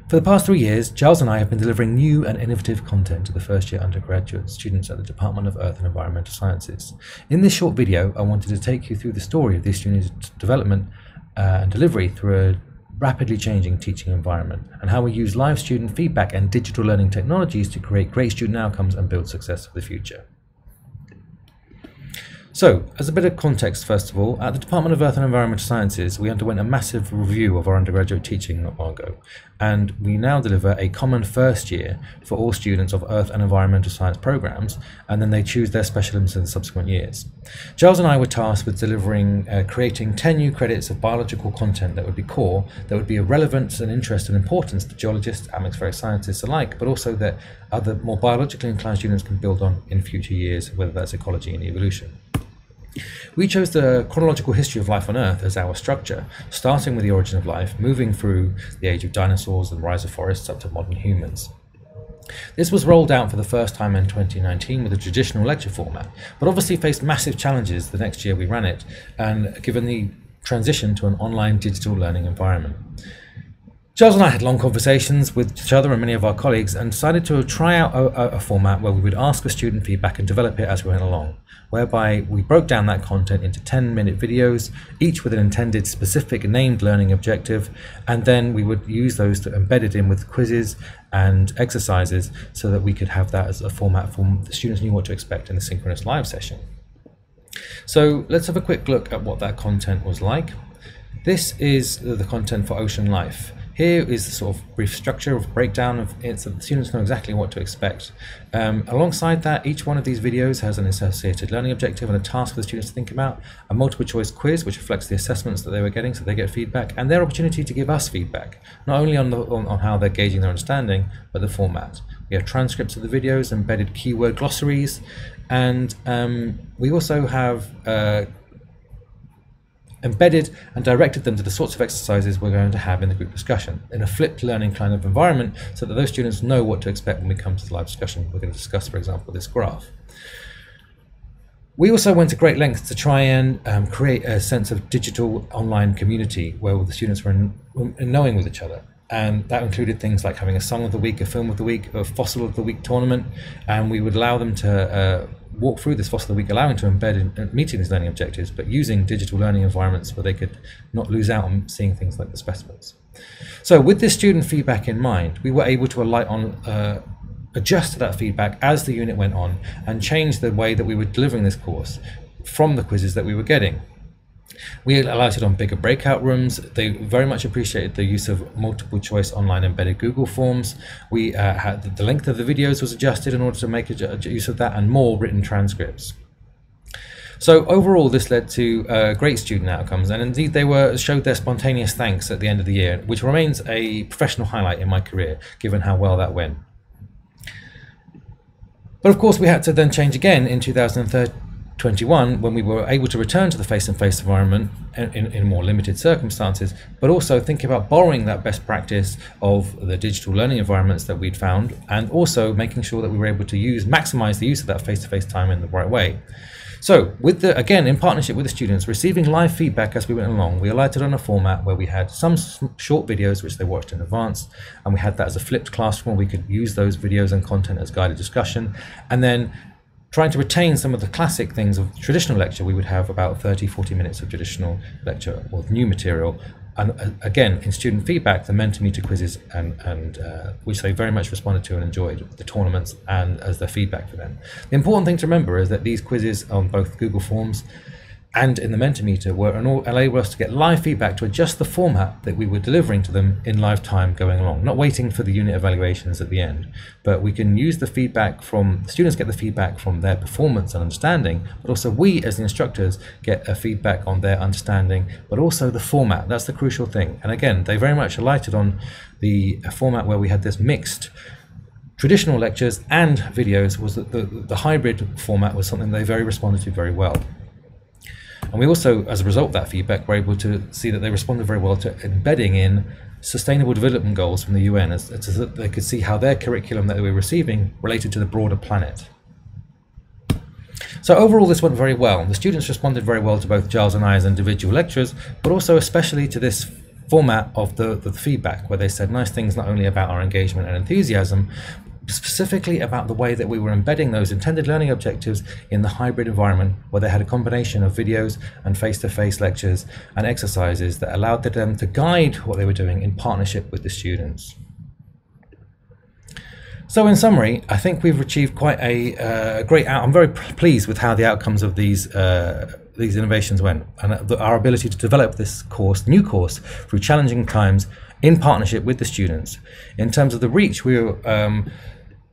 For the past 3 years, Giles and I have been delivering new and innovative content to the first-year undergraduate students at the Department of Earth and Environmental Sciences. In this short video, I wanted to take you through the story of this unit's development and delivery through a rapidly changing teaching environment, and how we use live student feedback and digital learning technologies to create great student outcomes and build success for the future. So, as a bit of context, first of all, at the Department of Earth and Environmental Sciences, we underwent a massive review of our undergraduate teaching not long ago, and we now deliver a common first year for all students of Earth and Environmental Science programs, and then they choose their specialisms in the subsequent years. Giles and I were tasked with creating 10 new credits of biological content that would be core, that would be of relevance and interest and importance to geologists, atmospheric scientists alike, but also that other more biologically inclined students can build on in future years, whether that's ecology and evolution. We chose the chronological history of life on Earth as our structure, starting with the origin of life, moving through the age of dinosaurs and rise of forests up to modern humans. This was rolled out for the first time in 2019 with a traditional lecture format, but obviously faced massive challenges the next year we ran it, and given the transition to an online digital learning environment. Giles and I had long conversations with each other and many of our colleagues and decided to try out a format where we would ask for student feedback and develop it as we went along, whereby we broke down that content into 10-minute videos, each with an intended specific named learning objective, and then we would use those to embed it in with quizzes and exercises so that we could have that as a format for the students knew what to expect in the synchronous live session. So let's have a quick look at what that content was like. This is the content for Ocean Life. Here is the sort of brief structure of breakdown of it so the students know exactly what to expect. Alongside that, each one of these videos has an associated learning objective and a task for the students to think about, a multiple choice quiz which reflects the assessments that they were getting so they get feedback, and their opportunity to give us feedback, not only on how they're gauging their understanding, but the format. We have transcripts of the videos, embedded keyword glossaries, and we also have embedded and directed them to the sorts of exercises we're going to have in the group discussion in a flipped learning kind of environment so that those students know what to expect when we come to the live discussion. We're going to discuss, for example, this graph. We also went to great lengths to try and create a sense of digital online community where the students were knowing with each other. And that included things like having a song of the week, a film of the week, a fossil of the week tournament, and we would allow them to walk through this fossil of the week, allowing to embed in meeting these learning objectives, but using digital learning environments where they could not lose out on seeing things like the specimens. So with this student feedback in mind, we were able to adjust to that feedback as the unit went on and change the way that we were delivering this course from the quizzes that we were getting. We allowed it on bigger breakout rooms. They very much appreciated the use of multiple choice online embedded Google Forms. We had the length of the videos was adjusted in order to make use of that, and more written transcripts. So overall, this led to great student outcomes, and indeed they showed their spontaneous thanks at the end of the year, which remains a professional highlight in my career, given how well that went. But of course, we had to then change again in 2021 when we were able to return to the face-to-face environment in more limited circumstances, but also think about borrowing that best practice of the digital learning environments that we'd found, and also making sure that we were able to maximize the use of that face-to-face time in the right way. So again, in partnership with the students, receiving live feedback as we went along, we alighted on a format where we had some short videos which they watched in advance, and we had that as a flipped classroom where we could use those videos and content as guided discussion, and then trying to retain some of the classic things of traditional lecture. We would have about 30-40 minutes of traditional lecture with new material, and again in student feedback, the Mentimeter quizzes and which they very much responded to and enjoyed, the tournaments, and as their feedback for them. The important thing to remember is that these quizzes on both Google Forms and in the Mentimeter enable us to get live feedback to adjust the format that we were delivering to them in live time going along, not waiting for the unit evaluations at the end. But we can use the feedback from the students, get the feedback from their performance and understanding, but also we as the instructors get a feedback on their understanding, but also the format. That's the crucial thing. And again, they very much alighted on the format where we had this mixed traditional lectures and videos. Was that the hybrid format was something they responded to very well. And we also, as a result of that feedback, were able to see that they responded very well to embedding in Sustainable Development Goals from the UN, as they could see how their curriculum that they were receiving related to the broader planet. So overall, this went very well. The students responded very well to both Giles and I as individual lecturers, but also especially to this format of the feedback, where they said nice things not only about our engagement and enthusiasm, specifically about the way that we were embedding those intended learning objectives in the hybrid environment, where they had a combination of videos and face-to-face lectures and exercises that allowed them to guide what they were doing in partnership with the students. So in summary, I think we've achieved quite a great I'm very pleased with how the outcomes of these innovations went, and our ability to develop this new course through challenging times in partnership with the students. In terms of the reach, we were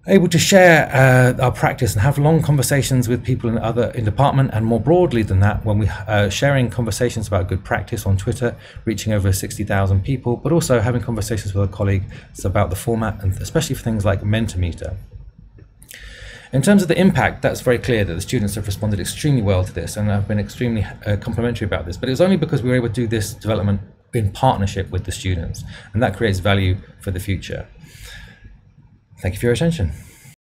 able to share our practice and have long conversations with people in department, and more broadly than that, when we sharing conversations about good practice on Twitter, reaching over 60,000 people, but also having conversations with a colleague about the format, and especially for things like Mentimeter. In terms of the impact, that's very clear that the students have responded extremely well to this, and have been extremely complimentary about this, but it was only because we were able to do this development in partnership with the students, and that creates value for the future. Thank you for your attention.